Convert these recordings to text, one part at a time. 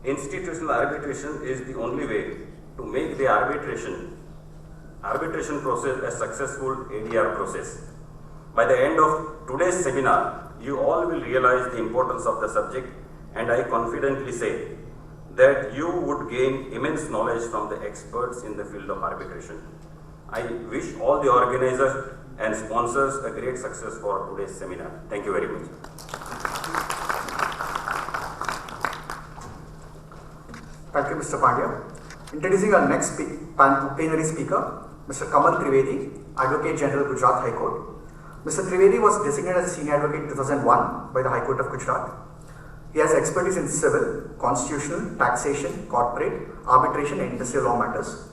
institutional arbitration is the only way to make the arbitration arbitration process a successful ADR process. By the end of today's seminar, you all will realize the importance of the subject, and I confidently say that you would gain immense knowledge from the experts in the field of arbitration. I wish all the organizers and sponsors a great success for today's seminar. Thank you very much. Thank you, Mr. Pandya. Introducing our next plenary speaker, Mr. Kamal Trivedi, Advocate General, Gujarat High Court. Mr. Trivedi was designated as a senior advocate in 2001 by the High Court of Gujarat. He has expertise in civil, constitutional, taxation, corporate, arbitration, and industrial law matters.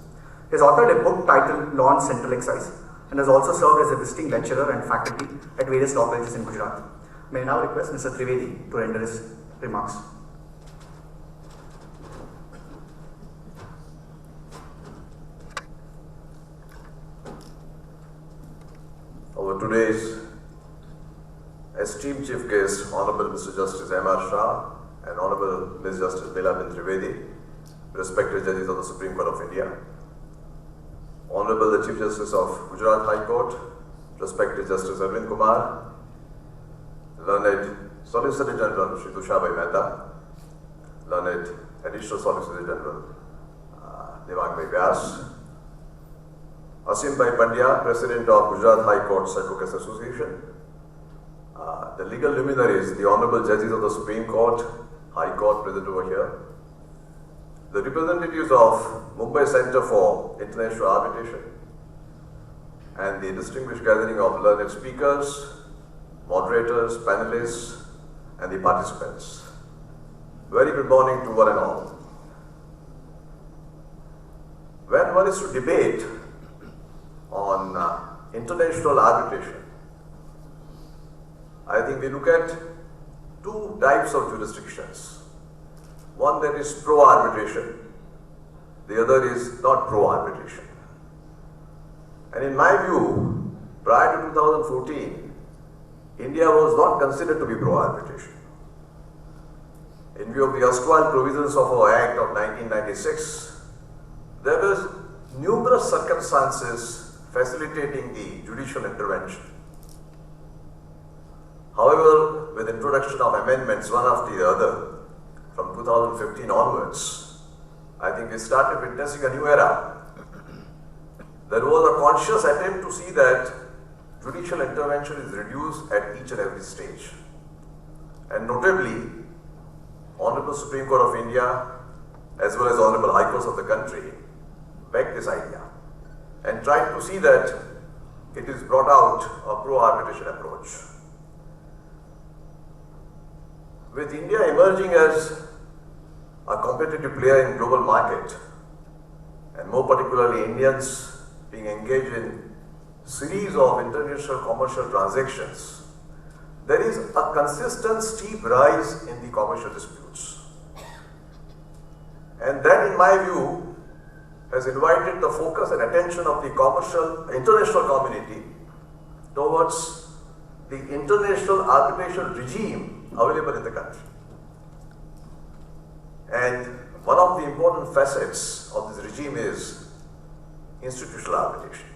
He has authored a book titled Law and Central Excise and has also served as a visiting lecturer and faculty at various law colleges in Gujarat. May I now request Mr. Trivedi to render his remarks. Our today's esteemed Chief Guest, Honorable Mr. Justice Shah and Honorable Ms. Justice Bela Trivedi, respected judges of the Supreme Court of India, Honorable the Chief Justice of Gujarat High Court, respected Justice Aravind Kumar, learned Solicitor General Shri Tushar Mehta, learned Additional Solicitor General Asim Pandya, President of Gujarat High Court's Advocates Association, the legal luminaries, the Honorable Judges of the Supreme Court, High Court present over here, the representatives of Mumbai Center for International Arbitration, and the distinguished gathering of learned speakers, moderators, panelists, and the participants. Very good morning to one and all. When one is to debate on international arbitration, I think we look at two types of jurisdictions. One that is pro-arbitration, the other is not pro-arbitration. And in my view, prior to 2014, India was not considered to be pro-arbitration. In view of the erstwhile provisions of our Act of 1996, there were numerous circumstances facilitating the judicial intervention. However, with introduction of amendments one after the other, from 2015 onwards, I think we started witnessing a new era. There was a conscious attempt to see that judicial intervention is reduced at each and every stage. And notably, Honorable Supreme Court of India, as well as Honorable High Courts of the country, backed this idea and tried to see that it is brought out a pro-arbitration approach. With India emerging as a competitive player in global market, and more particularly Indians being engaged in series of international commercial transactions, there is a consistent steep rise in the commercial disputes. And that, in my view, has invited the focus and attention of the international community towards the international arbitration regime available in the country. And one of the important facets of this regime is institutional arbitration.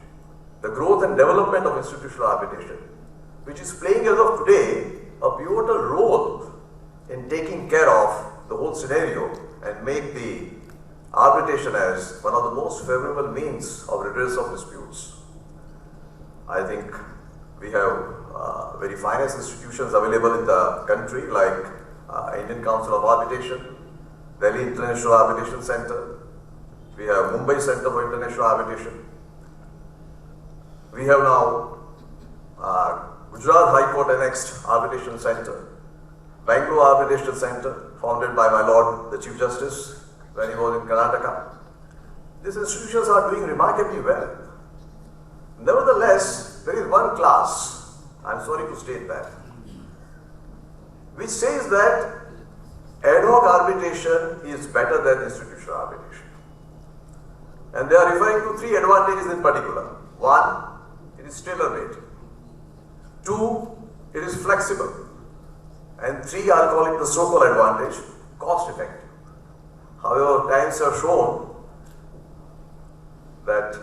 The growth and development of institutional arbitration, which is playing as of today a pivotal role in taking care of the whole scenario and make the arbitration as one of the most favorable means of redress of disputes. I think we have very finest institutions available in the country, like Indian Council of Arbitration, Delhi International Arbitration Center, we have Mumbai Center for International Arbitration, we have now Gujarat High Court Annexed Arbitration Center, Bangalore Arbitration Center, founded by my Lord the Chief Justice when he was in Karnataka. These institutions are doing remarkably well. Nevertheless, there is one class, I'm sorry to state that, which says that ad hoc arbitration is better than institutional arbitration. And they are referring to three advantages in particular. One, it is tailor-made. Two, it is flexible. And three, I'll call it the so-called advantage, cost-effective. However, times have shown that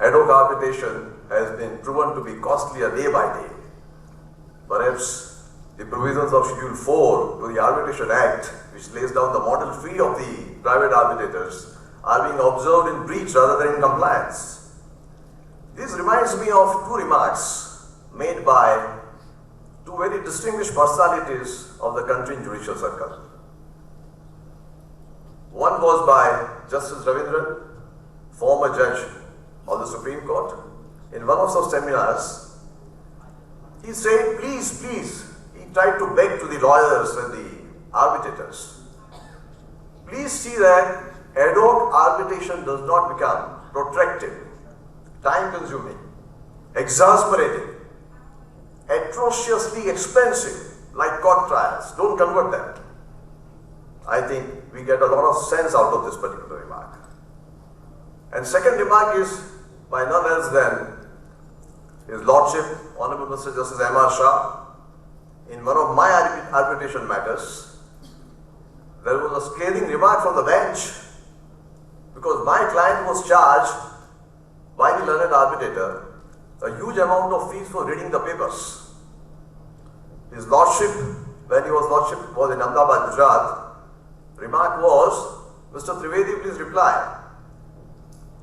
ad hoc arbitration has been proven to be costlier day by day. Perhaps the provisions of Schedule 4 to the Arbitration Act, which lays down the model fee of the private arbitrators, are being observed in breach rather than in compliance. This reminds me of two remarks made by two very distinguished personalities of the country in judicial circle. One was by Justice Aravind, former judge of the Supreme Court. In one of those seminars, he said, please, he tried to beg to the lawyers and the arbitrators, please see that ad hoc arbitration does not become protracted, time-consuming, exasperating, atrociously expensive, like court trials. Don't convert that. I think we get a lot of sense out of this particular remark. And second remark is by none else than His Lordship, Honorable Mr. Justice Shah. In one of my arbitration matters, there was a scathing remark from the bench because my client was charged by the learned arbitrator a huge amount of fees for reading the papers. His Lordship, when he was in Ahmedabad, Gujarat, remark was, Mr. Trivedi, please reply.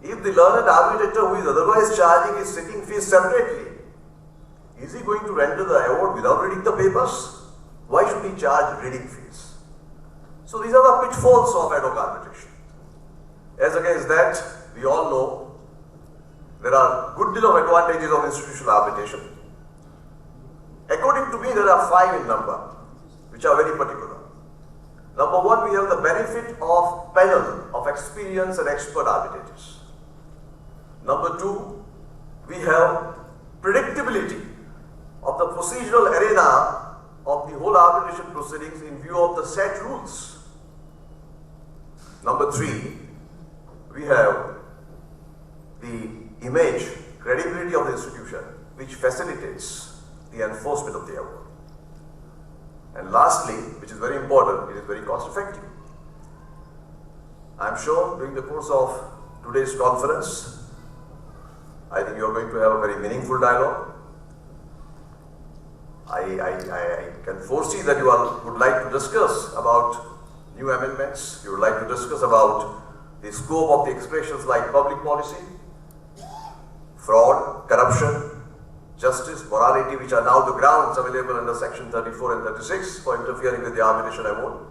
If the learned arbitrator who is otherwise charging his sitting fees separately, is he going to render the award without reading the papers? Why should he charge reading fees? So these are the pitfalls of ad hoc arbitration. As against that, we all know there are good deal of advantages of institutional arbitration. According to me, there are 5 in number, which are very particular. Number 1, we have the benefit of panel of experienced and expert arbitrators. Number 2, we have predictability of the procedural arena of the whole arbitration proceedings in view of the set rules. Number 3, we have the image, credibility of the institution, which facilitates the enforcement of the award. And lastly, which is very important, it is very cost effective. I am sure during the course of today's conference, I think you are going to have a very meaningful dialogue. I can foresee that you all would like to discuss about new amendments. You would like to discuss about the scope of the expressions like public policy, fraud, corruption, justice, morality, which are now the grounds available under Section 34 and 36 for interfering with the arbitration award.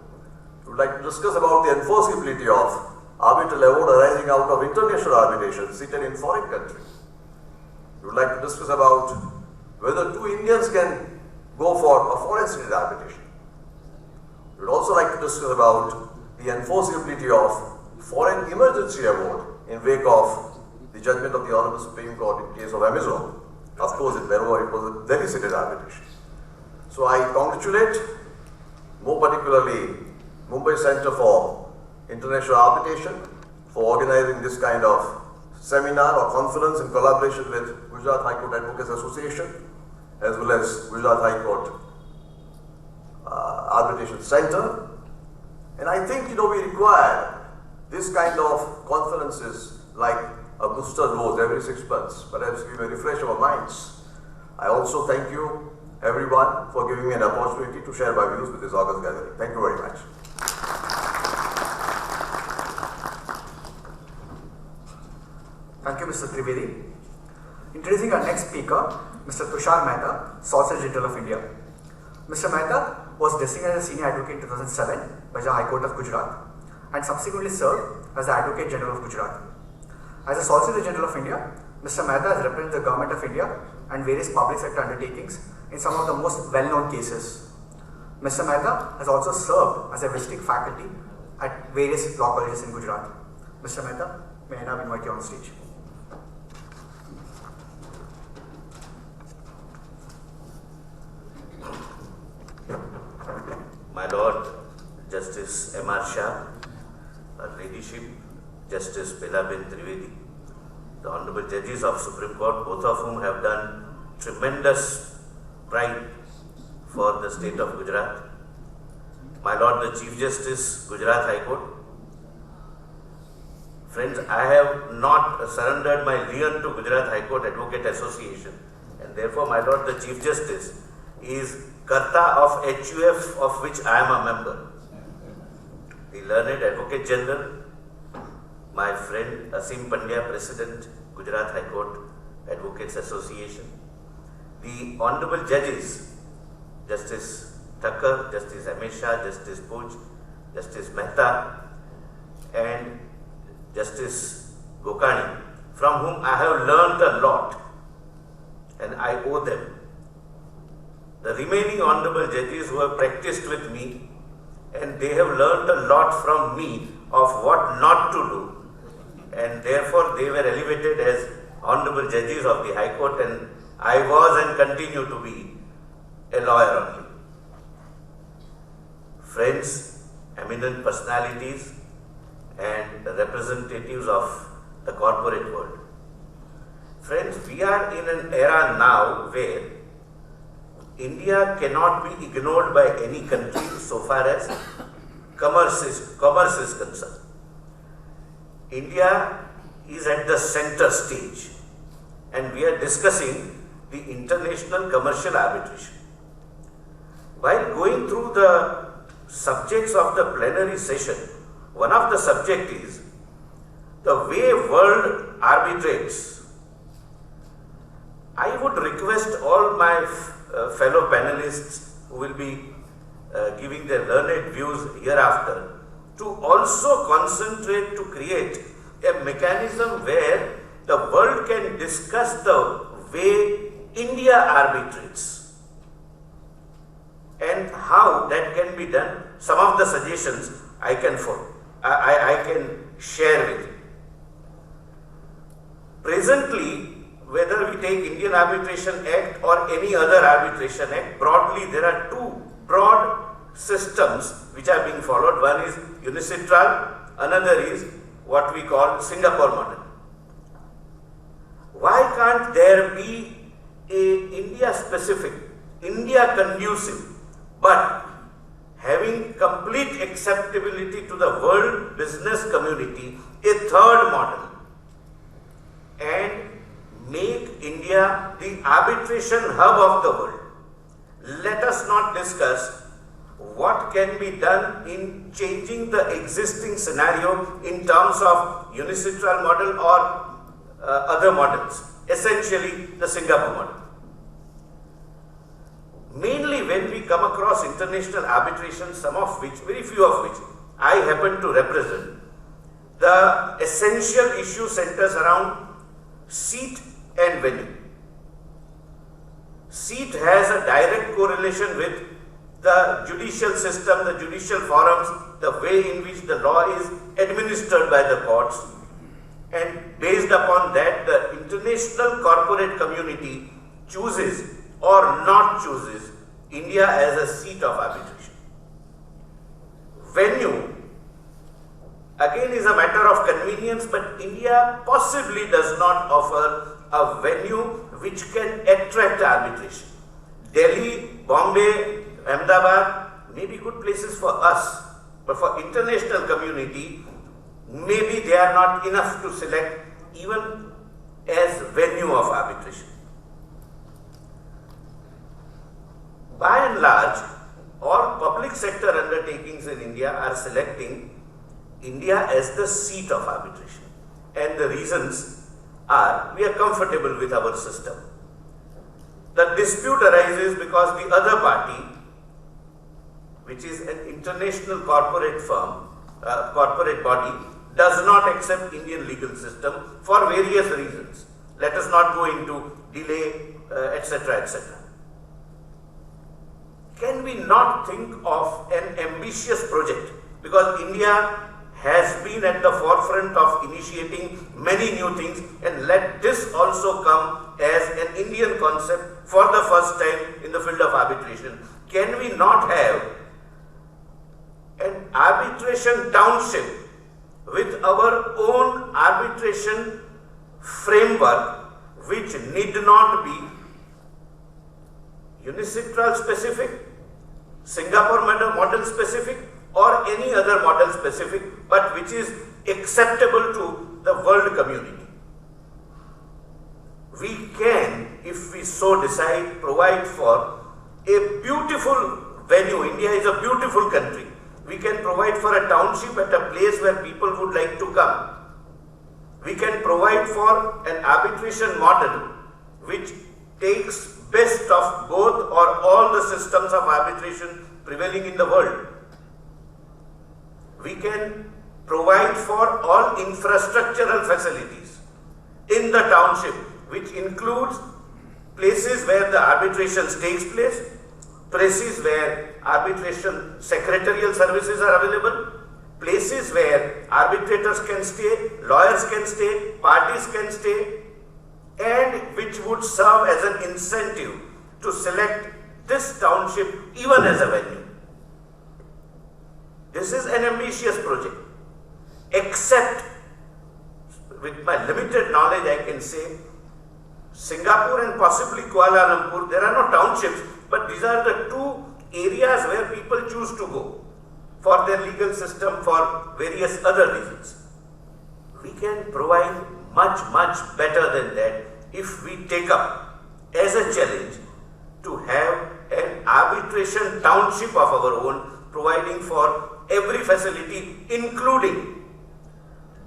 We would like to discuss about the enforceability of arbitral award arising out of international arbitration seated in foreign country. We would like to discuss about whether two Indians can go for a foreign seated arbitration. We would also like to discuss about the enforceability of foreign emergency award in wake of the judgment of the Honorable Supreme Court in case of Amazon. Of course, in Plenary, it was a Delhi seated arbitration. So I congratulate, more particularly, Mumbai Center for International Arbitration for organizing this kind of seminar or conference in collaboration with Gujarat High Court Advocates Association as well as Gujarat High Court Arbitration Center. And I think, we require this kind of conferences like a booster dose every 6 months. Perhaps we may refresh our minds. I also thank you, everyone, for giving me an opportunity to share my views with this august gathering. Thank you very much. Thank you, Mr. Trivedi. Introducing our next speaker, Mr. Tushar Mehta, Solicitor General of India. Mr. Mehta was designated as Senior Advocate in 2007 by the High Court of Gujarat and subsequently served as the Advocate General of Gujarat. As a Solicitor General of India, Mr. Mehta has represented the Government of India and various public sector undertakings in some of the most well-known cases. Mr. Mehta has also served as a visiting faculty at various law colleges in Gujarat. Mr. Mehta, may I now invite you on stage. My Lord, Justice M.R. Shah, Her Ladyship, Justice Bela Trivedi, the Honorable Judges of Supreme Court, both of whom have done tremendous pride for the state of Gujarat. My Lord, the Chief Justice, Gujarat High Court, Friends, I have not surrendered my lien to Gujarat High Court Advocate Association, and therefore my Lord the Chief Justice is Karta of HUF, of which I am a member. The learned Advocate General, my friend Asim Pandya, President, Gujarat High Court Advocates Association, the Honorable Judges, Justice Thakur, Justice Shah, Justice Puj, Justice Mehta, and Justice Gokani, from whom I have learned a lot, and I owe them. The remaining honorable judges who have practiced with me, and they have learned a lot from me of what not to do, and therefore they were elevated as honorable judges of the High Court, and I was and continue to be a lawyer only. Friends, eminent personalities, and representatives of the corporate world. Friends, we are in an era now where India cannot be ignored by any country so far as commerce is concerned. India is at the center stage, and we are discussing the international commercial arbitration. While going through the subjects of the plenary session, one of the subjects is the way world arbitrates. I would request all my fellow panelists who will be giving their learned views hereafter to also concentrate to create a mechanism where the world can discuss the way India arbitrates and how that can be done. Some of the suggestions I can share with you. Presently, whether we take Indian Arbitration Act or any other arbitration act, broadly there are two broad systems which are being followed. One is unicitral, another is what we call Singapore model. Why can't there be a India specific, India conducive, but having complete acceptability to the world business community, a third model, and make India the arbitration hub of the world? Let us not discuss what can be done in changing the existing scenario in terms of unicitral model or other models, essentially the Singapore model. Mainly when we come across international arbitration, some of which, very few of which, I happen to represent, the essential issue centers around seat and venue. Seat has a direct correlation with the judicial system, the judicial forums, the way in which the law is administered by the courts, and based upon that, the international corporate community chooses or not chooses India as a seat of arbitration. Venue, again, is a matter of convenience, but India possibly does not offer a venue which can attract arbitration. Delhi, Bombay, Ahmedabad may be good places for us, but for international community, maybe they are not enough to select even as venue of arbitration. By and large, all public sector undertakings in India are selecting India as the seat of arbitration. And the reasons are, we are comfortable with our system. The dispute arises because the other party, which is an international corporate firm, corporate body, does not accept Indian legal system for various reasons. Let us not go into delay, etc., etc. Can we not think of an ambitious project? Because India has been at the forefront of initiating many new things, and let this also come as an Indian concept for the first time in the field of arbitration. Can we not have an arbitration township with our own arbitration framework, which need not be unicitral specific, Singapore model specific, or any other model specific, but which is acceptable to the world community. We can, if we so decide, provide for a beautiful venue. India is a beautiful country. We can provide for a township at a place where people would like to come. We can provide for an arbitration model which takes best of both or all the systems of arbitration prevailing in the world. We can provide for all infrastructural facilities in the township, which includes places where the arbitration takes place, places where arbitration secretarial services are available, places where arbitrators can stay, lawyers can stay, parties can stay, and which would serve as an incentive to select this township even as a venue. This is an ambitious project, except with my limited knowledge I can say Singapore and possibly Kuala Lumpur, there are no townships, but these are the two areas where people choose to go for their legal system for various other reasons. We can provide much better than that if we take up as a challenge to have an arbitration township of our own, providing for every facility, including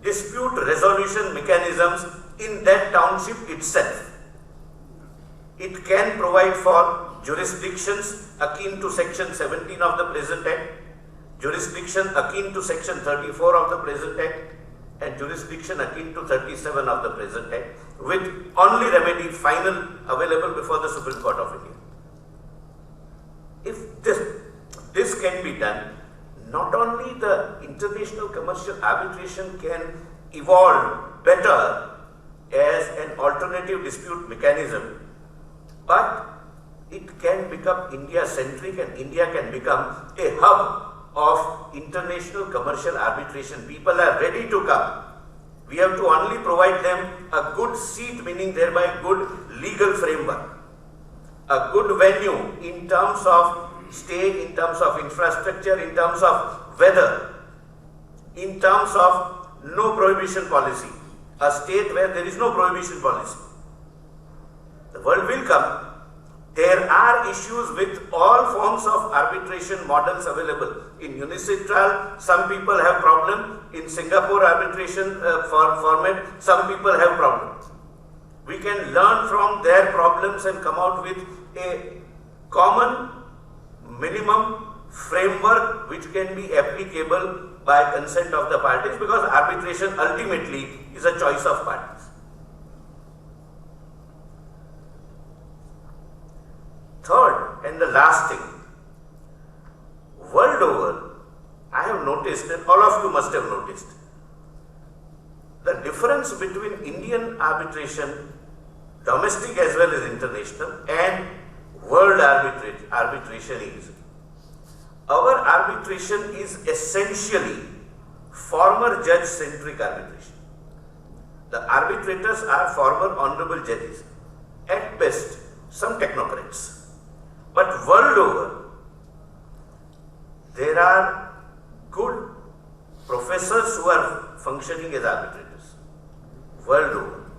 dispute resolution mechanisms in that township itself. It can provide for jurisdictions akin to section 17 of the present Act, jurisdiction akin to section 34 of the present Act, and jurisdiction akin to 37 of the present Act, with only remedy final available before the Supreme Court of India. If this can be done, not only the international commercial arbitration can evolve better as an alternative dispute mechanism, but it can become India-centric and India can become a hub of international commercial arbitration. People are ready to come. We have to only provide them a good seat, meaning thereby good legal framework, a good venue in terms of stay, in terms of infrastructure, in terms of weather, in terms of no prohibition policy, a state where there is no prohibition policy. The world will come. There are issues with all forms of arbitration models available. In UNICITRAL, some people have problem. In Singapore arbitration format, some people have problems. We can learn from their problems and come out with a common minimum framework which can be applicable by consent of the parties, because arbitration ultimately is a choice of parties. Third and the last thing, world over, I have noticed, and all of you must have noticed, the difference between Indian arbitration, domestic as well as international, and world arbitration is, our arbitration is essentially former judge-centric arbitration. The arbitrators are former honorable judges, at best some technocrats. But world over, there are good professors who are functioning as arbitrators. World over.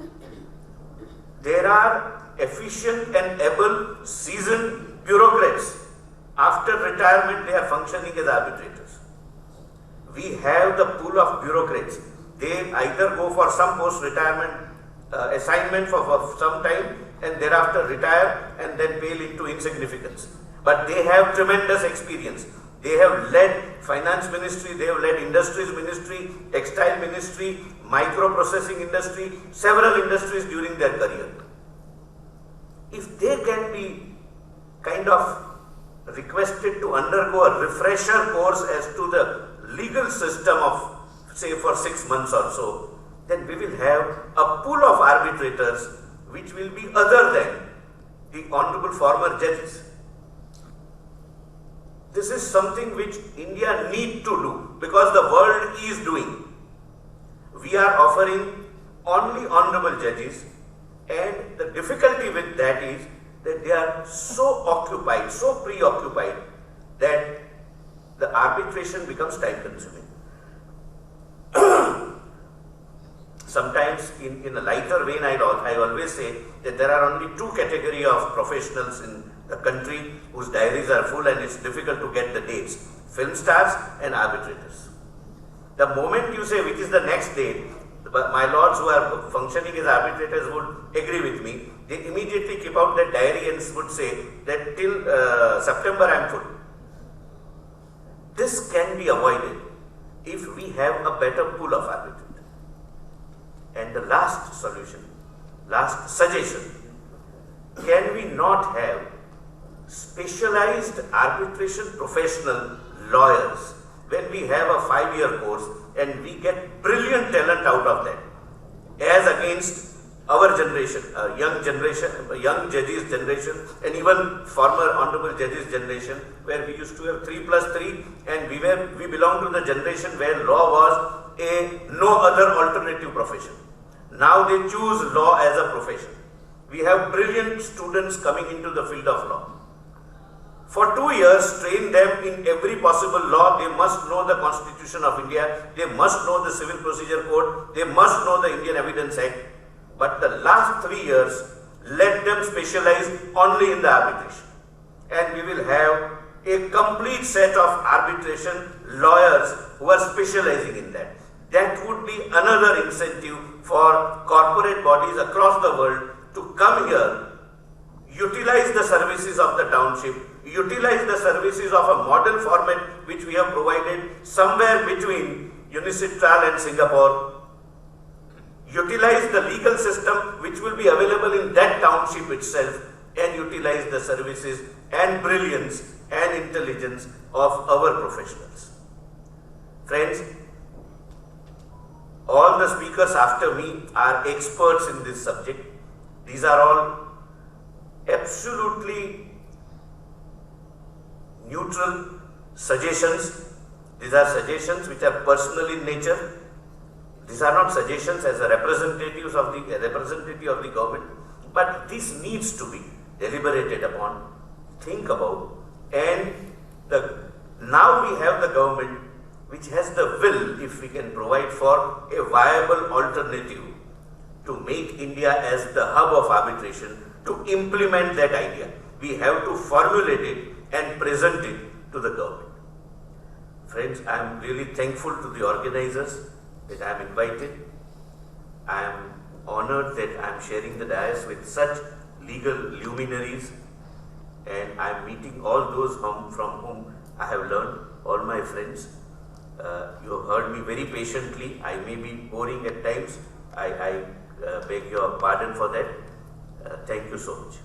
There are efficient and able, seasoned bureaucrats. After retirement, they are functioning as arbitrators. We have the pool of bureaucrats. They either go for some post-retirement assignment for some time and thereafter retire and then pale into insignificance. But they have tremendous experience. They have led finance ministry, they have led industries ministry, textile ministry, microprocessing industry, several industries during their career. If they can be kind of requested to undergo a refresher course as to the legal system of, say, for 6 months or so, then we will have a pool of arbitrators which will be other than the honorable former judges. This is something which India need to do because the world is doing. We are offering only honorable judges, and the difficulty with that is that they are so occupied, so preoccupied that the arbitration becomes time consuming. sometimes in a lighter vein, I always say that there are only two categories of professionals in the country whose diaries are full and it's difficult to get the dates: film stars and arbitrators. The moment you say which is the next date, my lords who are functioning as arbitrators would agree with me. They immediately keep out that diary and would say that till September I am full. This can be avoided if we have a better pool of arbitrators. And the last solution, last suggestion, can we not have specialized arbitration professional lawyers when we have a 5-year course and we get brilliant talent out of that, as against our generation, young judges generation, and even former honorable judges generation, where we used to have 3+3, and we belong to the generation where law was no other alternative profession. Now they choose law as a profession. We have brilliant students coming into the field of law. For 2 years, train them in every possible law. They must know the Constitution of India. They must know the Civil Procedure Code. They must know the Indian Evidence Act. But the last 3 years, let them specialize only in the arbitration. And we will have a complete set of arbitration lawyers who are specializing in that. That would be another incentive for corporate bodies across the world to come here, utilize the services of the township, utilize the services of a model format which we have provided somewhere between UNICITRAL and Singapore, utilize the legal system which will be available in that township itself, and utilize the services and brilliance and intelligence of our professionals. Friends, all the speakers after me are experts in this subject. These are all absolutely neutral suggestions. These are suggestions which are personal in nature. These are not suggestions as a representative of the government, but this needs to be deliberated upon, think about, and now we have the government which has the will, if we can provide for a viable alternative to make India as the hub of arbitration, to implement that idea. We have to formulate it and present it to the government. Friends, I am really thankful to the organizers that I am invited. I am honored that I am sharing the dais with such legal luminaries, and I am meeting all those from whom I have learned, all my friends. You have heard me very patiently. I may be boring at times. I beg your pardon for that. Thank you so much.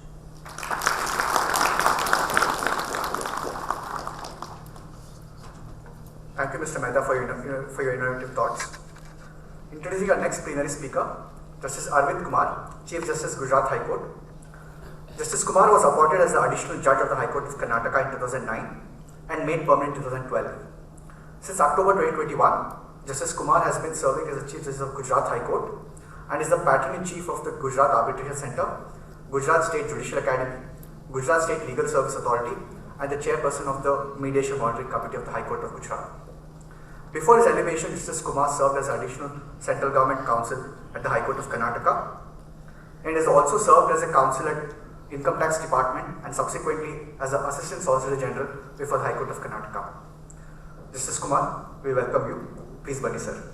Thank you, Mr. Mehta, for your innovative thoughts. Introducing our next plenary speaker, Justice Aravind Kumar, Chief Justice, Gujarat High Court. Justice Kumar was appointed as the additional judge of the High Court of Karnataka in 2009 and made permanent in 2012. Since October 2021, Justice Kumar has been serving as the Chief Justice of Gujarat High Court and is the Patron-in-Chief of the Gujarat Arbitration Center, Gujarat State Judicial Academy, Gujarat State Legal Service Authority, and the Chairperson of the Mediation Monitoring Committee of the High Court of Gujarat. Before his elevation, Justice Kumar served as additional Central Government Counsel at the High Court of Karnataka and has also served as a counsel at Income Tax Department and subsequently as the Assistant Solicitor General before the High Court of Karnataka. Justice Kumar, we welcome you. Please begin, sir.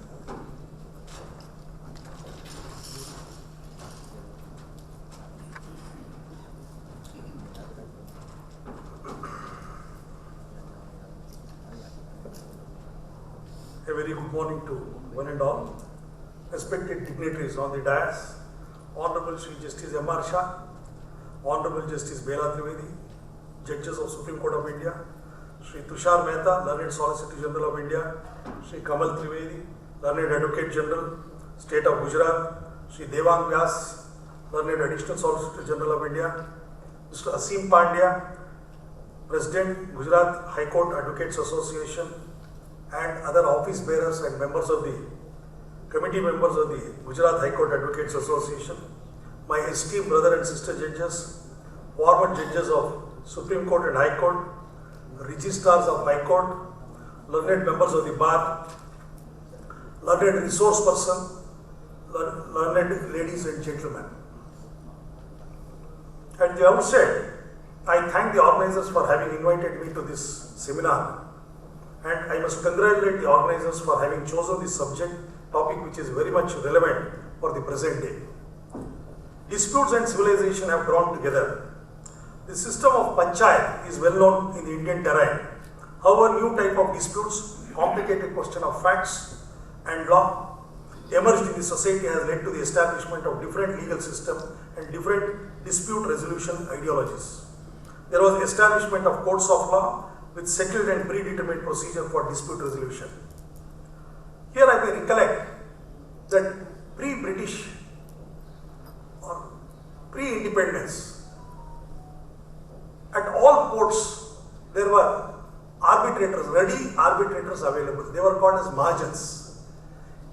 A very good morning to one and all. Respected dignitaries on the dais, Honorable Sri Justice M.R. Shah, Honorable Justice Bela Trivedi, Judges of Supreme Court of India, Sri Tushar Mehta, Learned Solicitor General of India, Sri Kamal Trivedi, Learned Advocate General, State of Gujarat, Sri Devang Vyas, Learned Additional Solicitor General of India, Mr. Asim Pandya, President, Gujarat High Court Advocates Association, and other office bearers and members of the committee members of the Gujarat High Court Advocates Association, my esteemed brother and sister judges, former judges of Supreme Court and High Court, registrars of High Court, learned members of the bar, learned resource person, learned ladies and gentlemen. At the outset, I thank the organizers for having invited me to this seminar, and I must congratulate the organizers for having chosen this topic which is very much relevant for the present day. Disputes and civilization have grown together. The system of panchayat is well known in the Indian terrain. However, new type of disputes, complicated question of facts and law emerged in the society has led to the establishment of different legal systems and different dispute resolution ideologies. There was establishment of courts of law with settled and predetermined procedure for dispute resolution. Here I may recollect that pre-British or pre-independence, at all courts there were arbitrators, ready arbitrators available. They were called as margins.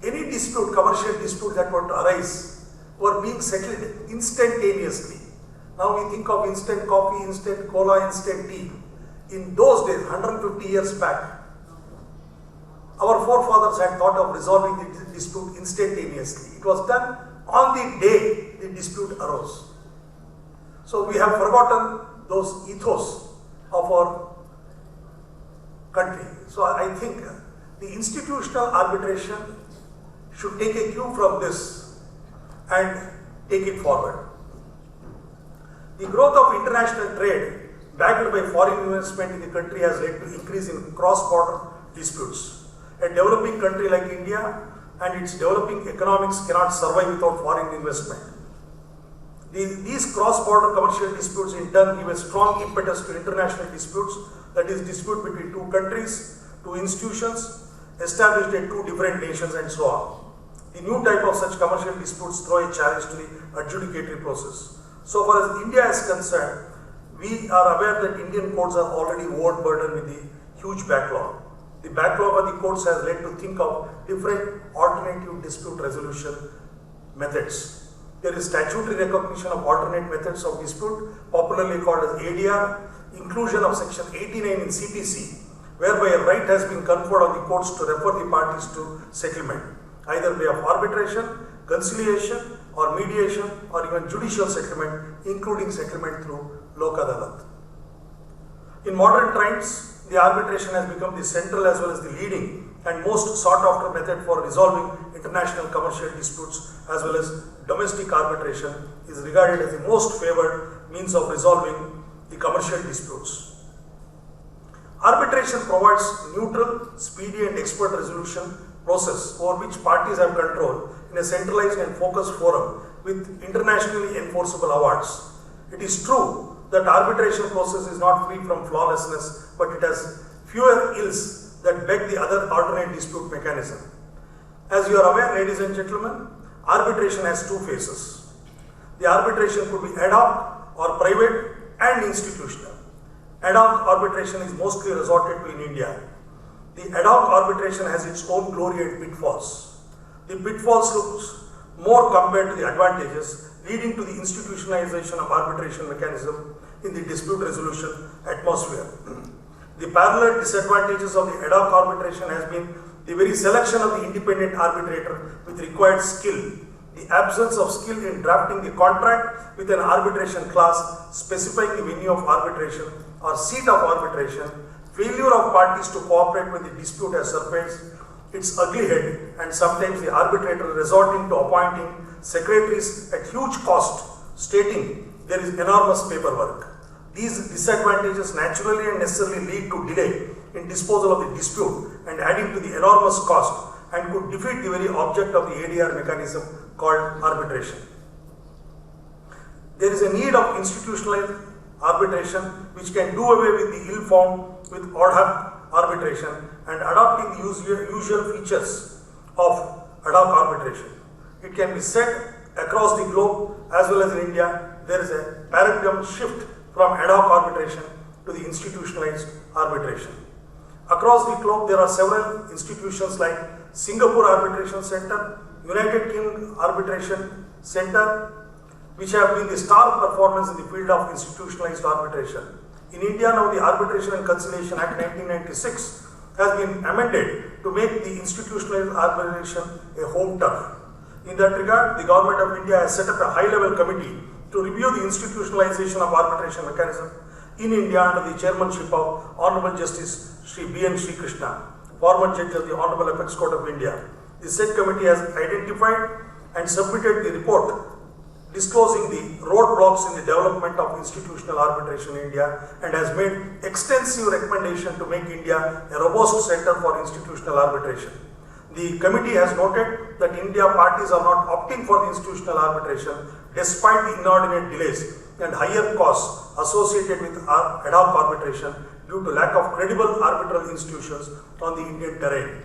Any dispute, commercial dispute that were to arise were being settled instantaneously. Now we think of instant coffee, instant cola, instant tea. In those days, 150 years back, our forefathers had thought of resolving the dispute instantaneously. It was done on the day the dispute arose. So we have forgotten those ethos of our country. So I think the institutional arbitration should take a cue from this and take it forward. The growth of international trade backed by foreign investment in the country has led to increase in cross-border disputes. A developing country like India and its developing economics cannot survive without foreign investment. These cross-border commercial disputes in turn give a strong impetus to international disputes, that is dispute between two countries, two institutions, established at two different nations and so on. The new type of such commercial disputes throw a challenge to the adjudicatory process. So far as India is concerned, we are aware that Indian courts are already overburdened with the huge backlog. The backlog of the courts has led to think of different alternative dispute resolution methods. There is statutory recognition of alternate methods of dispute, popularly called as ADR, inclusion of section 89 in CPC, whereby a right has been conferred on the courts to refer the parties to settlement, either way of arbitration, conciliation, or mediation, or even judicial settlement, including settlement through Lok Adalat. In modern times, the arbitration has become the central as well as the leading and most sought after method for resolving international commercial disputes as well as domestic arbitration is regarded as the most favored means of resolving the commercial disputes. Arbitration provides neutral, speedy and expert resolution process over which parties have control in a centralized and focused forum with internationally enforceable awards. It is true that arbitration process is not free from flawlessness, but it has fewer ills that beg the other alternate dispute mechanism. As you are aware, ladies and gentlemen, arbitration has two phases. The arbitration could be ad hoc or private and institutional. Ad hoc arbitration is mostly resorted to in India. The ad hoc arbitration has its own glory and pitfalls. The pitfalls looks more compared to the advantages, leading to the institutionalization of arbitration mechanism in the dispute resolution atmosphere. The parallel disadvantages of the ad hoc arbitration has been the very selection of the independent arbitrator with required skill, the absence of skill in drafting the contract with an arbitration clause specifying the venue of arbitration or seat of arbitration, failure of parties to cooperate when the dispute has surfaced its ugly head, and sometimes the arbitrator resorting to appointing secretaries at huge cost, stating there is enormous paperwork. These disadvantages naturally and necessarily lead to delay in disposal of the dispute and adding to the enormous cost and could defeat the very object of the ADR mechanism called arbitration. There is a need of institutionalized arbitration which can do away with the ill-found with ad hoc arbitration and adopting the usual features of ad hoc arbitration. It can be said across the globe as well as in India, there is a paradigm shift from ad hoc arbitration to the institutionalized arbitration. Across the globe, there are several institutions like Singapore Arbitration Center, United Kingdom Arbitration Center, which have been the star performance in the field of institutionalized arbitration. In India now, the Arbitration and Conciliation Act 1996 has been amended to make the institutionalized arbitration a home turf. In that regard, the Government of India has set up a high-level committee to review the institutionalization of arbitration mechanism in India under the chairmanship of Honorable Justice Sri B.N. Sri Krishna, former judge of the Honorable Apex Court of India. The said committee has identified and submitted the report disclosing the roadblocks in the development of institutional arbitration in India and has made extensive recommendation to make India a robust center for institutional arbitration. The committee has noted that India parties are not opting for the institutional arbitration despite the inordinate delays and higher costs associated with ad hoc arbitration due to lack of credible arbitral institutions on the Indian terrain.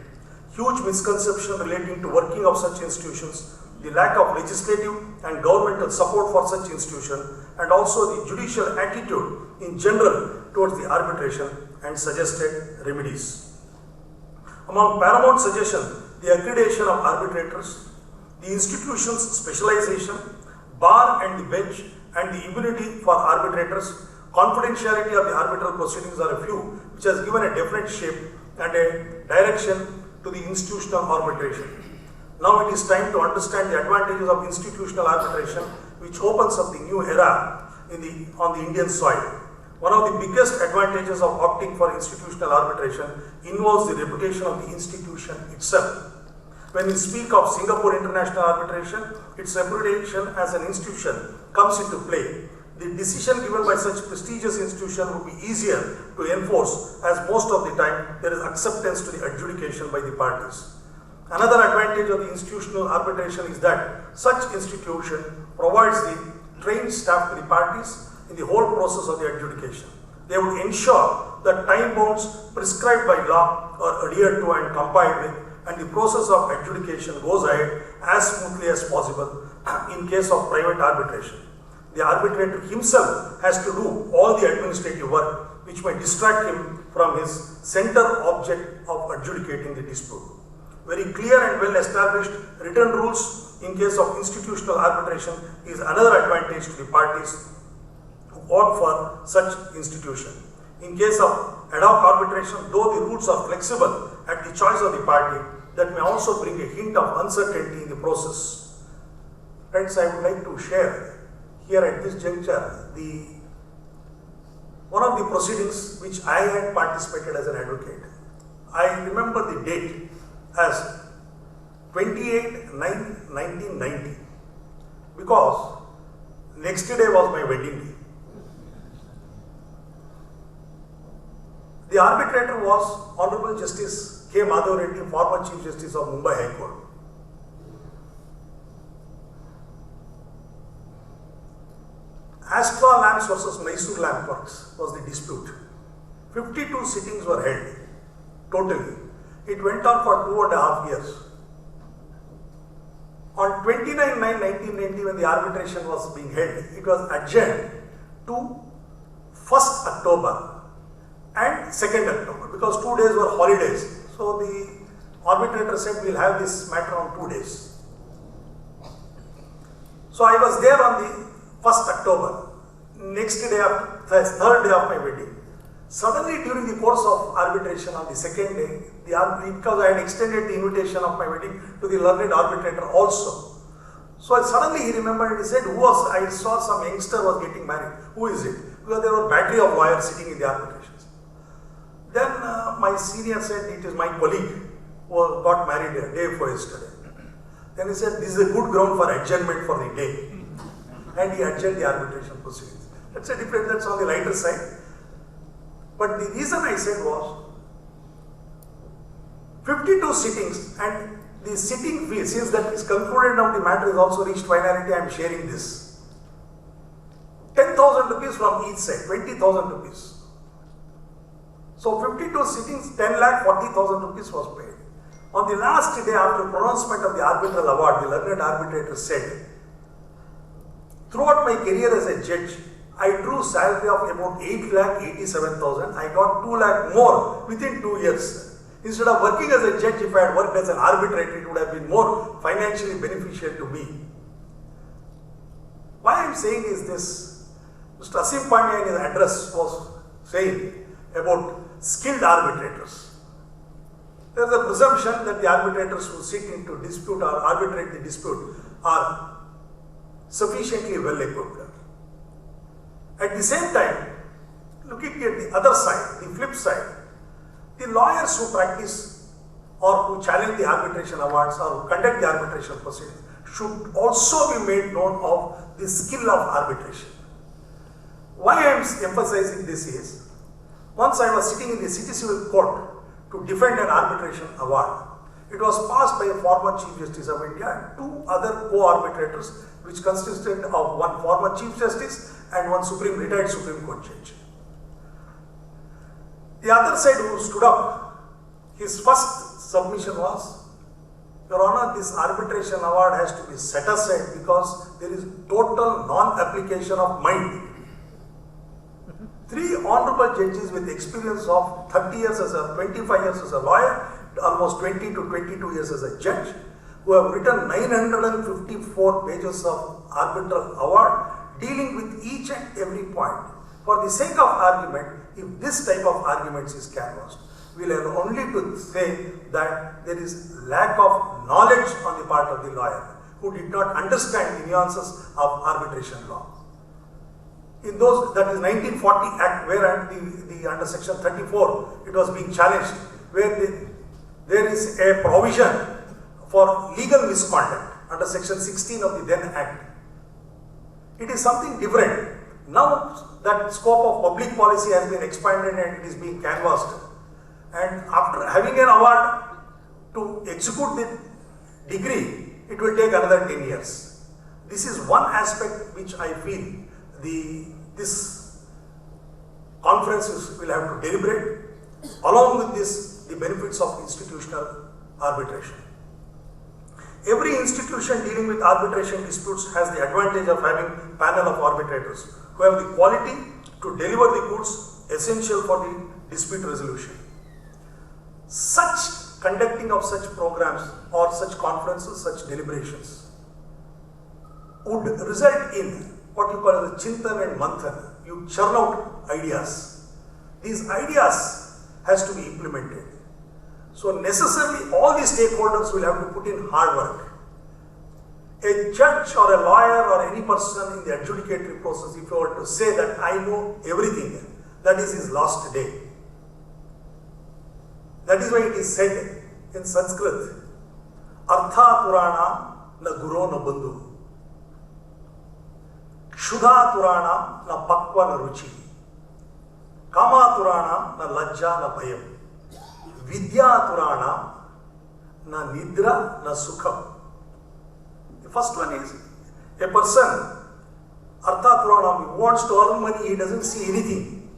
Huge misconception relating to working of such institutions, the lack of legislative and governmental support for such institution, and also the judicial attitude in general towards the arbitration and suggested remedies. Among paramount suggestions, the accreditation of arbitrators, the institution's specialization, bar and the bench, and the immunity for arbitrators, confidentiality of the arbitral proceedings are a few which has given a definite shape and a direction to the institutional arbitration. Now it is time to understand the advantages of institutional arbitration, which opens up the new era on the Indian soil. One of the biggest advantages of opting for institutional arbitration involves the reputation of the institution itself. When we speak of Singapore International Arbitration, its reputation as an institution comes into play. The decision given by such prestigious institution would be easier to enforce, as most of the time there is acceptance to the adjudication by the parties. Another advantage of the institutional arbitration is that such institution provides the trained staff to the parties in the whole process of the adjudication. They would ensure that time bounds prescribed by law are adhered to and complied with, and the process of adjudication goes ahead as smoothly as possible in case of private arbitration. The arbitrator himself has to do all the administrative work which may distract him from his center object of adjudicating the dispute. Very clear and well established written rules in case of institutional arbitration is another advantage to the parties who opt for such institution. In case of ad hoc arbitration, though the rules are flexible at the choice of the party, that may also bring a hint of uncertainty in the process. Friends, I would like to share here at this juncture one of the proceedings which I had participated as an advocate. I remember the date as 28/9/1990 because next day was my wedding day. The arbitrator was Honorable Justice K. Madhav Reddy, former Chief Justice of Mumbai High Court. Astra Lamps versus Mysore Lamp Works was the dispute. 52 sittings were held totally. It went on for 2.5 years. On 29/9/1990, when the arbitration was being held, it was adjourned to 1st October and 2nd October because 2 days were holidays. So the arbitrator said, we'll have this matter on 2 days. So I was there on the 1st October, next day, third day of my wedding. Suddenly during the course of arbitration on the 2nd day, because I had extended the invitation of my wedding to the learned arbitrator also. So suddenly he remembered and he said, I saw some youngster was getting married. Who is it? Because there were a battery of lawyers sitting in the arbitrations. Then my senior said, it is my colleague who got married a day before yesterday. Then he said, this is a good ground for adjournment for the day. And he adjourned the arbitration proceedings. That's a difference, that's on the lighter side. But the reason I said was 52 sittings, and the sitting fee, since that is concluded now, the matter is also reached finality, I am sharing this. 10,000 rupees from each side, 20,000 rupees. So 52 sittings, 10,40,000 rupees was paid. On the last day after pronouncement of the arbitral award, the learned arbitrator said, throughout my career as a judge, I drew salary of about 8,87,000. I got 2 lakh more within 2 years. Instead of working as a judge, if I had worked as an arbitrator, it would have been more financially beneficial to me. Why I am saying is this. Mr. Asim Pandya in his address was saying about skilled arbitrators. there is a presumption that the arbitrators who sit into dispute or arbitrate the dispute are sufficiently well equipped. At the same time, looking at the other side, the flip side, the lawyers who practice or who challenge the arbitration awards or who conduct the arbitration proceedings should also be made known of the skill of arbitration. Why I am emphasizing this is, once I was sitting in the city civil court to defend an arbitration award. It was passed by a former Chief Justice of India and two other co-arbitrators, which consisted of one former Chief Justice and one retired Supreme Court judge. The other side who stood up, his first submission was, Your Honor, this arbitration award has to be set aside because there is total non-application of mind. Three honorable judges with experience of 25 years as a lawyer, almost 20 to 22 years as a judge, who have written 954 pages of arbitral award dealing with each and every point. For the sake of argument, if this type of arguments is canvassed, we will have only to say that there is lack of knowledge on the part of the lawyer who did not understand the nuances of arbitration law. In those, that is 1940 Act, where under section 34, it was being challenged, where there is a provision for legal misconduct under section 16 of the then Act. It is something different. Now that scope of public policy has been expanded and it is being canvassed. And after having an award to execute the degree, it will take another 10 years. This is one aspect which I feel this conference will have to deliberate. Along with this, the benefits of institutional arbitration. Every institution dealing with arbitration disputes has the advantage of having panel of arbitrators who have the quality to deliver the goods essential for the dispute resolution. Such conducting of such programs or such conferences, such deliberations would result in what you call as a chintan and manthan. You churn out ideas. These ideas has to be implemented. So necessarily all the stakeholders will have to put in hard work. A judge or a lawyer or any person in the adjudicatory process, if you were to say that I know everything, that is his last day. That is why it is said in Sanskrit, Artha Purana na Guru na Bandhu. Kshudha Turana na Pakva na Ruchi. Kama Turana na Lajja na Bhayam. Vidya Turana na Nidra na Sukham. The first one is a person, Artha Turana, who wants to earn money, he doesn't see anything.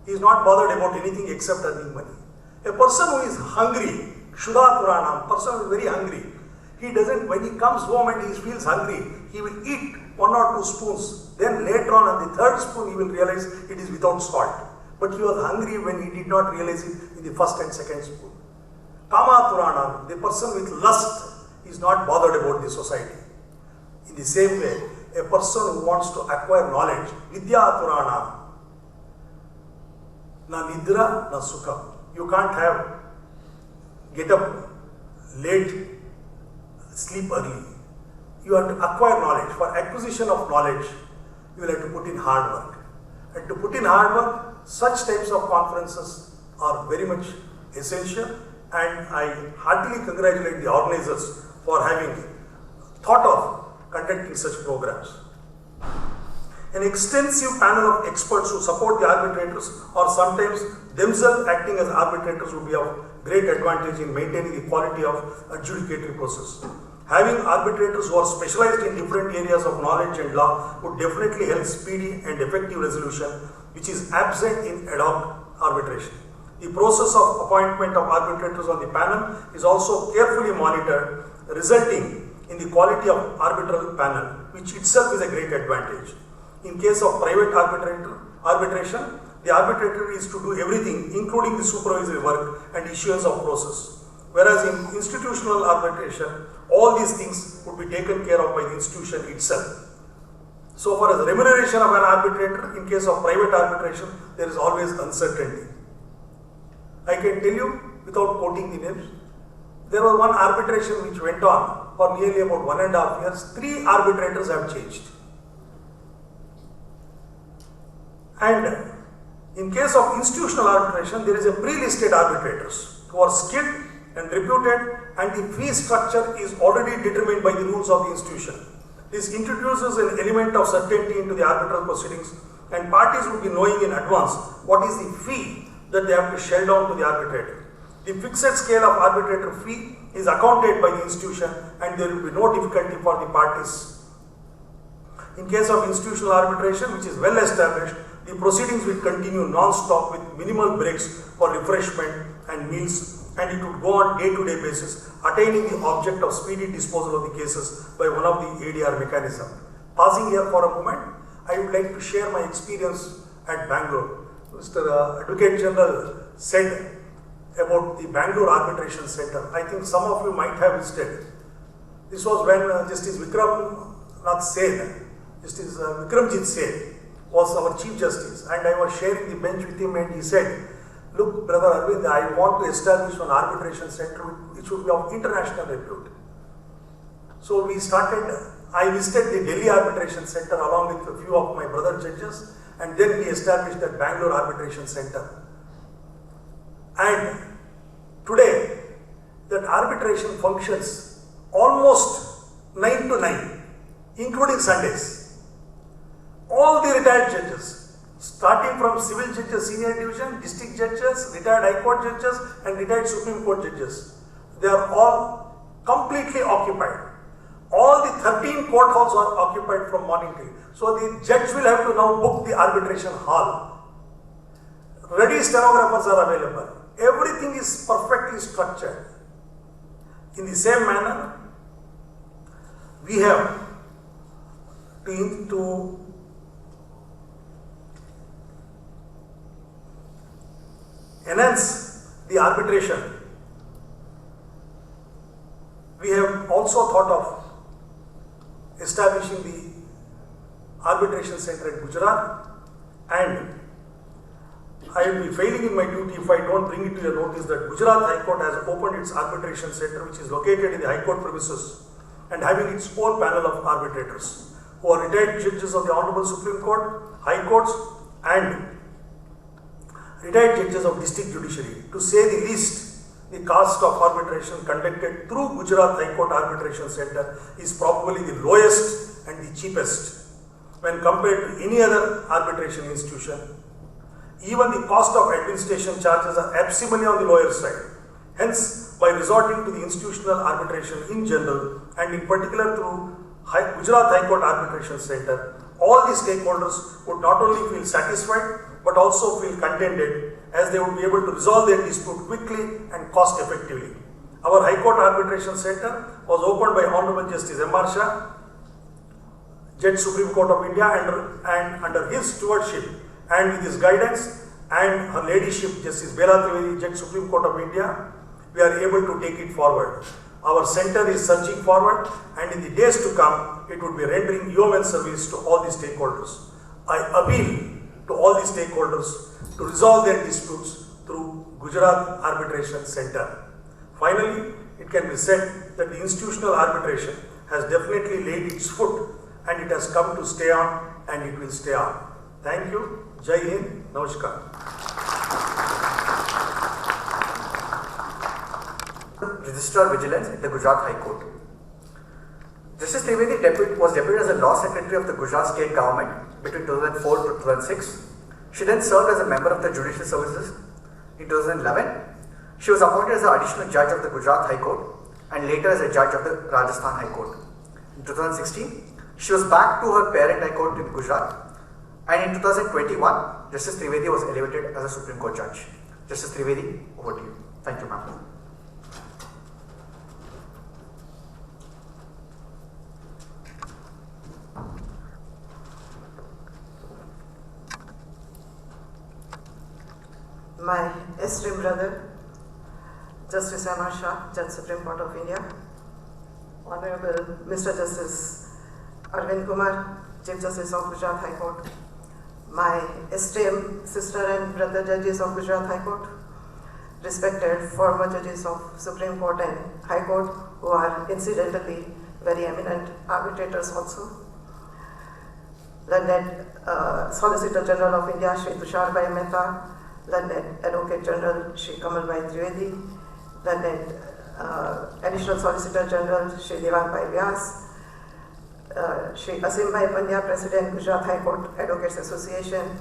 He is not bothered about anything except earning money. A person who is hungry, Kshudha Turana, person who is very hungry, he doesn't, when he comes home and he feels hungry, he will eat 1 or 2 spoons. Then later on the third spoon he will realize it is without salt. But he was hungry when he did not realize it in the first and second spoon. Kama Turana, the person with lust is not bothered about the society. In the same way, a person who wants to acquire knowledge, Vidya Turana, na Nidra na Sukha. You can't get up late, sleep early. You have to acquire knowledge. For acquisition of knowledge, you will have to put in hard work. And to put in hard work, such types of conferences are very much essential, and I heartily congratulate the organizers for having thought of conducting such programs. An extensive panel of experts who support the arbitrators or sometimes themselves acting as arbitrators would be of great advantage in maintaining the quality of adjudicatory process. Having arbitrators who are specialized in different areas of knowledge and law would definitely help speedy and effective resolution, which is absent in ad hoc arbitration. The process of appointment of arbitrators on the panel is also carefully monitored, resulting in the quality of arbitral panel, which itself is a great advantage. In case of private arbitration, the arbitrator is to do everything, including the supervisory work and issuance of process. Whereas in institutional arbitration, all these things would be taken care of by the institution itself. So far as remuneration of an arbitrator, in case of private arbitration, there is always uncertainty. I can tell you without quoting the names. There was one arbitration which went on for nearly about 1.5 years. 3 arbitrators have changed. And in case of institutional arbitration, there is a pre-listed arbitrators who are skilled and reputed, and the fee structure is already determined by the rules of the institution. This introduces an element of certainty into the arbitral proceedings, and parties will be knowing in advance what is the fee that they have to shell down to the arbitrator. The fixed scale of arbitrator fee is accounted by the institution, and there will be no difficulty for the parties. In case of institutional arbitration, which is well established, the proceedings will continue non-stop with minimal breaks for refreshment and meals, and it would go on day-to-day basis, attaining the object of speedy disposal of the cases by one of the ADR mechanism. Pausing here for a moment, I would like to share my experience at Bangalore. Mr. Advocate General said about the Bangalore Arbitration Center. I think some of you might have visited. This was when Justice Vikramjit Seth was our Chief Justice, and I was sharing the bench with him, and he said, "Look, Brother Aravind, I want to establish an arbitration center which would be of international repute." So I visited the Delhi Arbitration Center along with a few of my brother judges, and then we established that Bangalore Arbitration Center. And today, that arbitration functions almost 9 to 9, including Sundays. All the retired judges, starting from civil judges, senior division, district judges, retired high court judges, and retired Supreme Court judges, they are all completely occupied. All the 13 court halls are occupied from morning till. So the judge will have to now book the arbitration hall. Ready stenographers are available. Everything is perfectly structured. In the same manner, we have to enhance the arbitration. We have also thought of establishing the arbitration center at Gujarat, and I will be failing in my duty if I don't bring it to your notice that Gujarat High Court has opened its arbitration center, which is located in the High Court premises and having its own panel of arbitrators who are retired judges of the Honorable Supreme Court, High Courts, and retired judges of district judiciary. To say the least, the cost of arbitration conducted through Gujarat High Court Arbitration Center is probably the lowest and the cheapest when compared to any other arbitration institution. Even the cost of administration charges are absurdly on the lower side. Hence, by resorting to the institutional arbitration in general and in particular through Gujarat High Court Arbitration Center, all the stakeholders would not only feel satisfied but also feel contented, as they would be able to resolve their dispute quickly and cost effectively. Our High Court Arbitration Center was opened by Honorable Justice M.R. Shah, Judge Supreme Court of India, and under his stewardship and with his guidance and her ladyship Justice Bela, Judge Supreme Court of India, we are able to take it forward. Our center is surging forward, and in the days to come, it would be rendering yeoman service to all the stakeholders. I appeal to all the stakeholders to resolve their disputes through Gujarat Arbitration Center. Finally, it can be said that the institutional arbitration has definitely laid its foot, and it has come to stay on, and it will stay on. Thank you. Jai Hind. Namaskar. Registrar Vigilance at the Gujarat High Court. Justice Trivedi was deputed as a Law Secretary of the Gujarat State Government between 2004 to 2006. She then served as a member of the Judicial Services. In 2011, she was appointed as an additional judge of the Gujarat High Court and later as a judge of the Rajasthan High Court. In 2016, she was back to her parent High Court in Gujarat, and in 2021, Justice Trivedi was elevated as a Supreme Court judge. Justice Trivedi, over to you. Thank you, ma'am. My esteemed brother, Justice M.R. Shah, Judge Supreme Court of India, Honorable Mr. Justice Aravind Kumar, Chief Justice of Gujarat High Court, my esteemed sister and brother judges of Gujarat High Court, respected former judges of Supreme Court and High Court, who are incidentally very eminent arbitrators also. Learned Solicitor General of India, Shri Tushar Mehta, learned Advocate General, Shri Kamal Trivedi, learned Additional Solicitor General, Shri Vyas, Shri Asim Pandya, President, Gujarat High Court Advocates Association,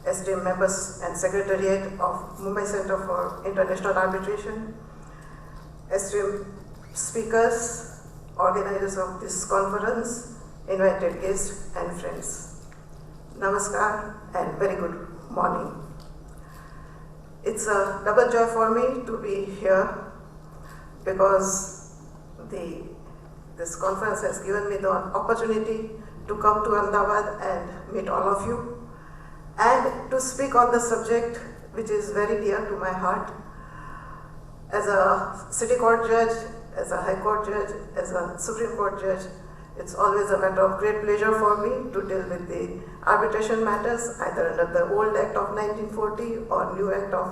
esteemed members and Secretariat of Mumbai Center for International Arbitration, esteemed speakers, organizers of this conference, invited guests and friends. Namaskar and very good morning. It's a double joy for me to be here because this conference has given me the opportunity to come to Ahmedabad and meet all of you and to speak on the subject which is very dear to my heart. As a city court judge, as a high court judge, as a Supreme Court judge, it's always a matter of great pleasure for me to deal with the arbitration matters either under the old Act of 1940 or new Act of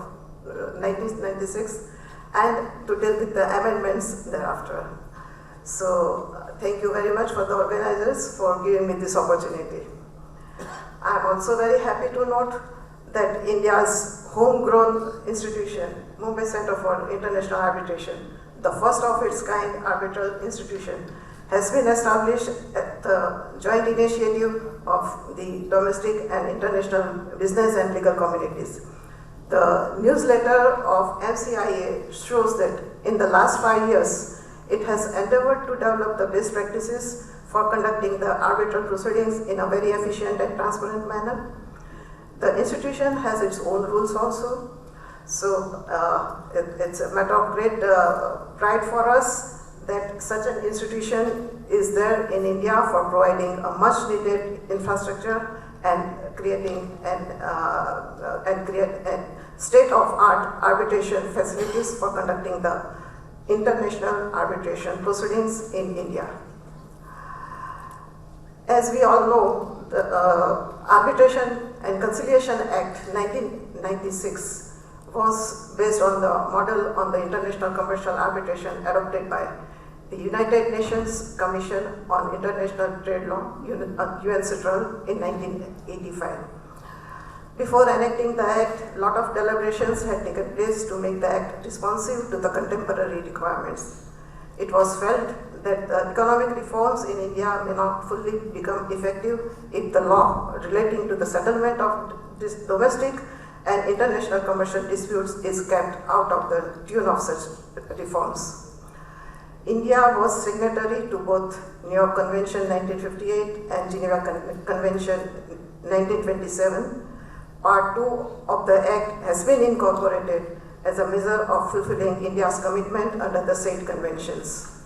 1996 and to deal with the amendments thereafter. So thank you very much for the organizers for giving me this opportunity. I am also very happy to note that India's homegrown institution, Mumbai Center for International Arbitration, the first of its kind arbitral institution, has been established at the joint initiative of the domestic and international business and legal communities. The newsletter of MCIA shows that in the last 5 years, it has endeavored to develop the best practices for conducting the arbitral proceedings in a very efficient and transparent manner. The institution has its own rules also. So it's a matter of great pride for us that such an institution is there in India for providing a much needed infrastructure and creating state-of-art arbitration facilities for conducting the international arbitration proceedings in India. As we all know, the Arbitration and Conciliation Act 1996 was based on the model on the international commercial arbitration adopted by the United Nations Commission on International Trade Law, UNCITRAL, in 1985. Before enacting the Act, a lot of deliberations had taken place to make the Act responsive to the contemporary requirements. It was felt that the economic reforms in India may not fully become effective if the law relating to the settlement of this domestic and international commercial disputes is kept out of the tune of such reforms. India was signatory to both New York Convention 1958 and Geneva Convention 1927. Part 2 of the Act has been incorporated as a measure of fulfilling India's commitment under the said conventions.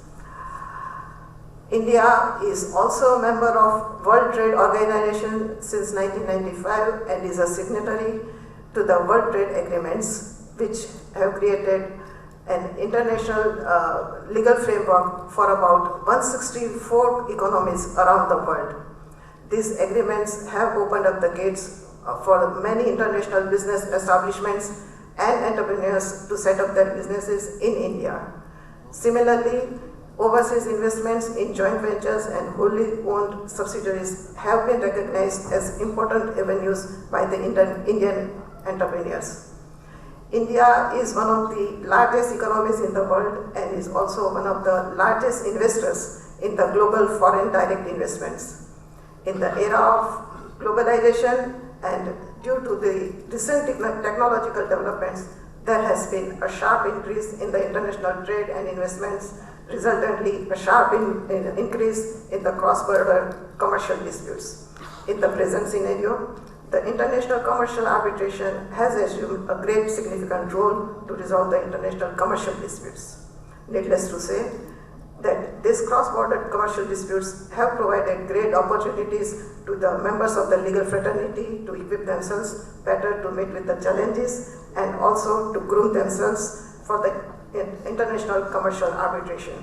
India is also a member of World Trade Organization since 1995 and is a signatory to the World Trade Agreements, which have created an international legal framework for about 164 economies around the world. These agreements have opened up the gates for many international business establishments and entrepreneurs to set up their businesses in India. Similarly, overseas investments in joint ventures and wholly owned subsidiaries have been recognized as important avenues by the Indian entrepreneurs. India is one of the largest economies in the world and is also one of the largest investors in the global foreign direct investments. In the era of globalization and due to the recent technological developments, there has been a sharp increase in the international trade and investments, resultantly a sharp increase in the cross-border commercial disputes. In the present scenario, the international commercial arbitration has assumed a great significant role to resolve the international commercial disputes. Needless to say that these cross-border commercial disputes have provided great opportunities to the members of the legal fraternity to equip themselves better to meet with the challenges and also to groom themselves for the international commercial arbitration.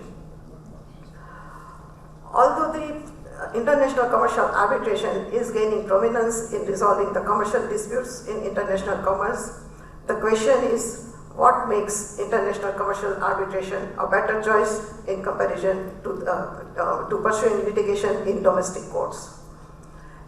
Although the international commercial arbitration is gaining prominence in resolving the commercial disputes in international commerce, the question is, what makes international commercial arbitration a better choice in comparison to pursuing litigation in domestic courts.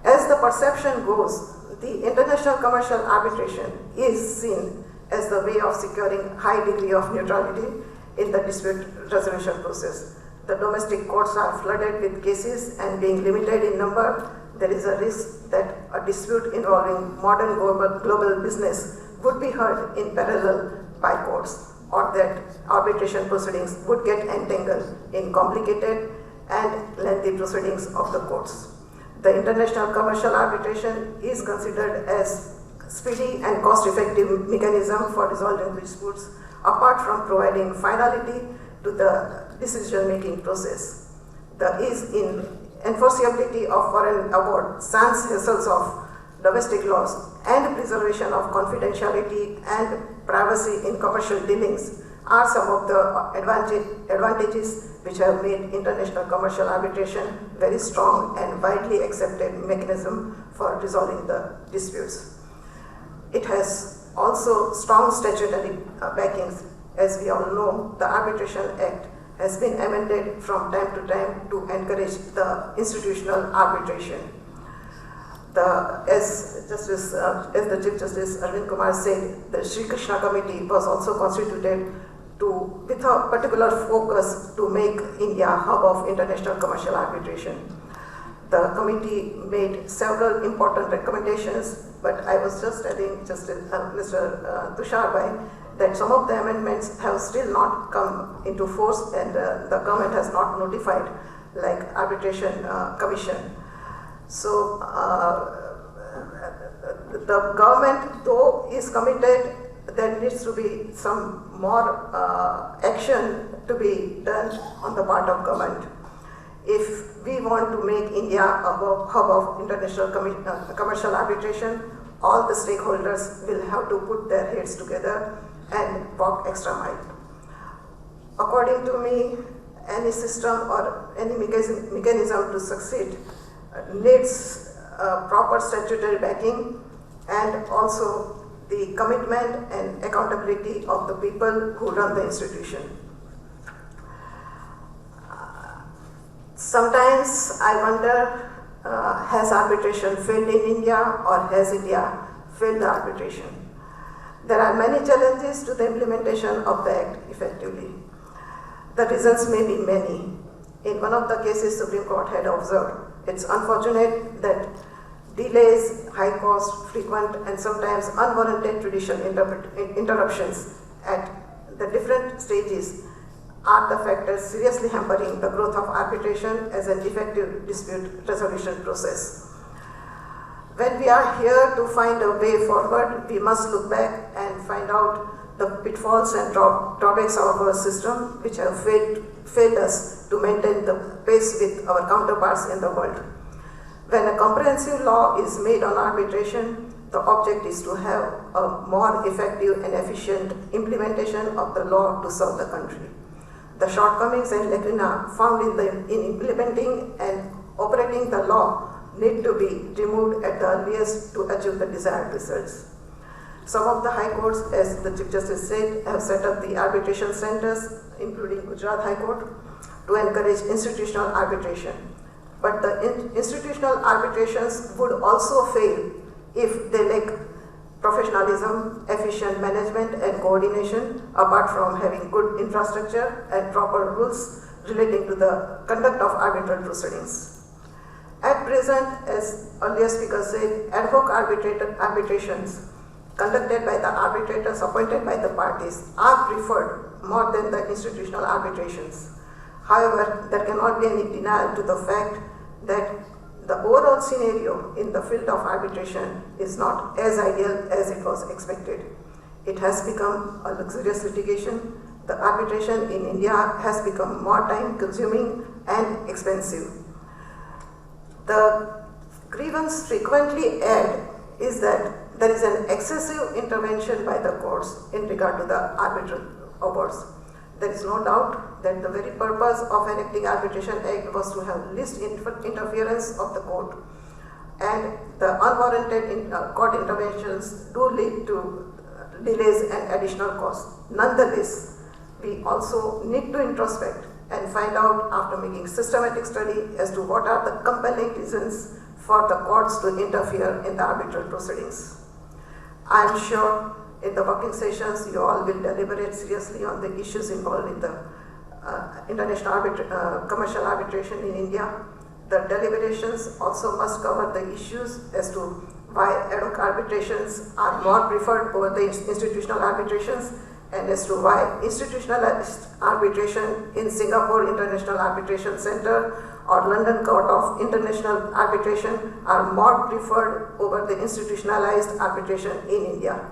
As the perception goes, the international commercial arbitration is seen as the way of securing high degree of neutrality in the dispute resolution process. The domestic courts are flooded with cases, and being limited in number, there is a risk that a dispute involving modern global business would be heard in parallel by courts, or that arbitration proceedings would get entangled in complicated and lengthy proceedings of the courts. The international commercial arbitration is considered as speedy and cost-effective mechanism for resolving disputes, apart from providing finality to the decision-making process. The ease in enforceability of foreign award sans hassles of domestic laws and preservation of confidentiality and privacy in commercial dealings are some of the advantages which have made international commercial arbitration very strong and widely accepted mechanism for resolving the disputes. It has also strong statutory backings. As we all know, the Arbitration Act has been amended from time to time to encourage the institutional arbitration. As the Chief Justice Aravind Kumar said, the Sri Krishna Committee was also constituted with a particular focus to make India a hub of international commercial arbitration. The committee made several important recommendations, but I was just telling Mr. Tushar that some of the amendments have still not come into force, and the government has not notified, like Arbitration Commission. So the government, though, is committed, there needs to be some more action to be done on the part of government. If we want to make India a hub of international commercial arbitration, all the stakeholders will have to put their heads together and walk extra mile. According to me, any system or any mechanism to succeed needs proper statutory backing and also the commitment and accountability of the people who run the institution. Sometimes I wonder, has arbitration failed in India, or has India failed the arbitration? There are many challenges to the implementation of the Act effectively. The reasons may be many. In one of the cases Supreme Court had observed, it's unfortunate that delays, high cost, frequent and sometimes unwarranted judicial interruptions at the different stages are the factors seriously hampering the growth of arbitration as an effective dispute resolution process. When we are here to find a way forward, we must look back and find out the pitfalls and drawbacks of our system which have failed us to maintain the pace with our counterparts in the world. When a comprehensive law is made on arbitration, the object is to have a more effective and efficient implementation of the law to serve the country. The shortcomings and lacuna found in implementing and operating the law need to be removed at the earliest to achieve the desired results. Some of the high courts, as the Chief Justice said, have set up the arbitration centers, including Gujarat High Court, to encourage institutional arbitration. But the institutional arbitrations would also fail if they lack professionalism, efficient management and coordination, apart from having good infrastructure and proper rules relating to the conduct of arbitral proceedings. At present, as earlier speaker said, ad hoc arbitrations conducted by the arbitrators appointed by the parties are preferred more than the institutional arbitrations. However, there cannot be any denial to the fact that the overall scenario in the field of arbitration is not as ideal as it was expected. It has become a luxurious litigation. The arbitration in India has become more time consuming and expensive. The grievance frequently aired is that there is an excessive intervention by the courts in regard to the arbitral awards. There is no doubt that the very purpose of enacting Arbitration Act was to have least interference of the court, and the unwarranted court interventions do lead to delays and additional costs. Nonetheless, we also need to introspect and find out after making systematic study as to what are the compelling reasons for the courts to interfere in the arbitral proceedings. I am sure in the working sessions you all will deliberate seriously on the issues involved in the international commercial arbitration in India. The deliberations also must cover the issues as to why ad hoc arbitrations are more preferred over the institutional arbitrations, and as to why institutionalized arbitration in Singapore International Arbitration Center or London Court of International Arbitration are more preferred over the institutionalized arbitration in India.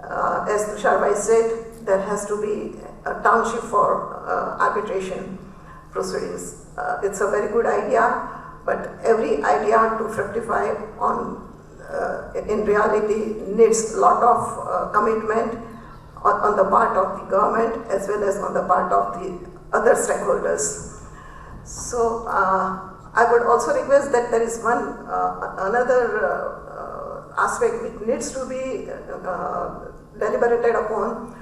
As Tushar said, there has to be a township for arbitration proceedings. It's a very good idea, but every idea to fructify on in reality needs a lot of commitment on the part of the government as well as on the part of the other stakeholders. So I would also request that there is one another aspect which needs to be deliberated upon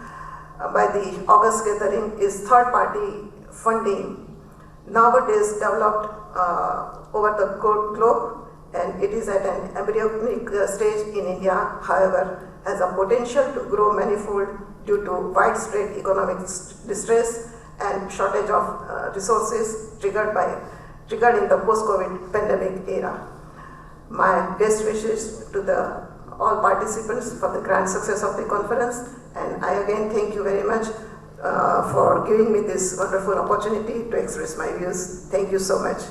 by the August gathering is third party funding. Nowadays developed over the globe, and it is at an embryonic stage in India, however, has a potential to grow manifold due to widespread economic distress and shortage of resources triggered in the post-COVID pandemic era. My best wishes to all participants for the grand success of the conference, and I again thank you very much for giving me this wonderful opportunity to express my views. Thank you so much.